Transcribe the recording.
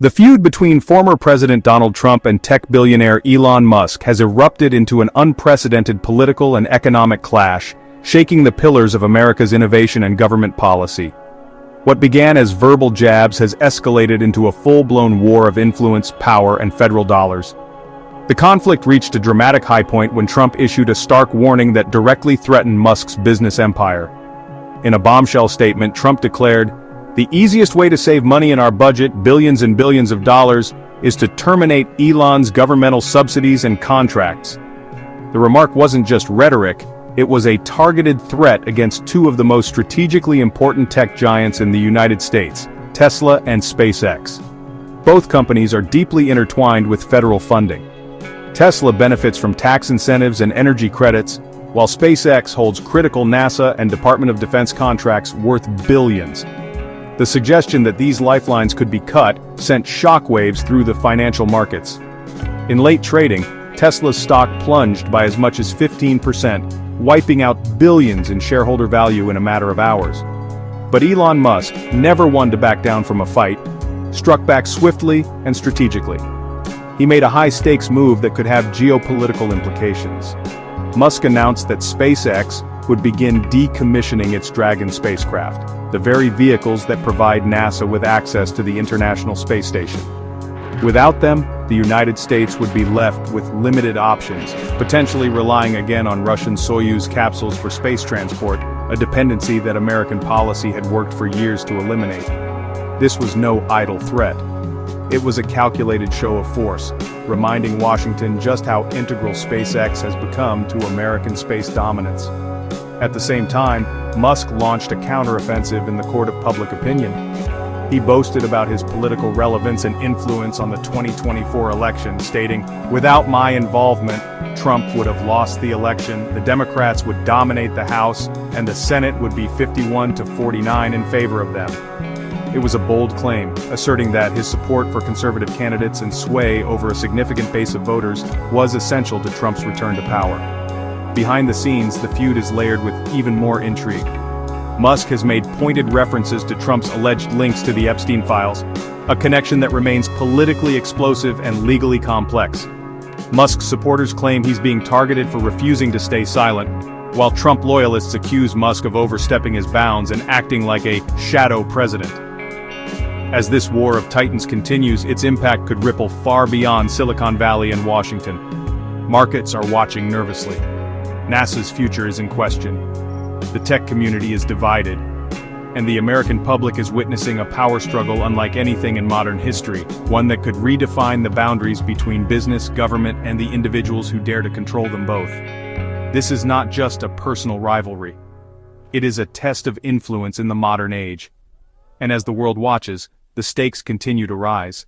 The feud between former President Donald Trump and tech billionaire Elon Musk has erupted into an unprecedented political and economic clash, shaking the pillars of America's innovation and government policy. What began as verbal jabs has escalated into a full-blown war of influence, power, and federal dollars. The conflict reached a dramatic high point when Trump issued a stark warning that directly threatened Musk's business empire. In a bombshell statement, Trump declared, "The easiest way to save money in our budget, billions and billions of dollars, is to terminate Elon's governmental subsidies and contracts." The remark wasn't just rhetoric, it was a targeted threat against two of the most strategically important tech giants in the United States, Tesla and SpaceX. Both companies are deeply intertwined with federal funding. Tesla benefits from tax incentives and energy credits, while SpaceX holds critical NASA and Department of Defense contracts worth billions. The suggestion that these lifelines could be cut sent shockwaves through the financial markets. In late trading, Tesla's stock plunged by as much as 15%, wiping out billions in shareholder value in a matter of hours. But Elon Musk, never one to back down from a fight, struck back swiftly and strategically. He made a high-stakes move that could have geopolitical implications. Musk announced that SpaceX would begin decommissioning its Dragon spacecraft, the very vehicles that provide NASA with access to the International Space Station. Without them, the United States would be left with limited options, potentially relying again on Russian Soyuz capsules for space transport, a dependency that American policy had worked for years to eliminate. This was no idle threat. It was a calculated show of force, reminding Washington just how integral SpaceX has become to American space dominance. At the same time, Musk launched a counteroffensive in the court of public opinion. He boasted about his political relevance and influence on the 2024 election, stating, "Without my involvement, Trump would have lost the election, the Democrats would dominate the House, and the Senate would be 51-49 in favor of them." It was a bold claim, asserting that his support for conservative candidates and sway over a significant base of voters was essential to Trump's return to power. Behind the scenes, the feud is layered with even more intrigue. Musk has made pointed references to Trump's alleged links to the Epstein files, a connection that remains politically explosive and legally complex. Musk's supporters claim he's being targeted for refusing to stay silent, while Trump loyalists accuse Musk of overstepping his bounds and acting like a shadow president. As this war of titans continues, its impact could ripple far beyond Silicon Valley and Washington. Markets are watching nervously. NASA's future is in question. The tech community is divided, and the American public is witnessing a power struggle unlike anything in modern history, one that could redefine the boundaries between business, government, and the individuals who dare to control them both. This is not just a personal rivalry. It is a test of influence in the modern age. And as the world watches, the stakes continue to rise.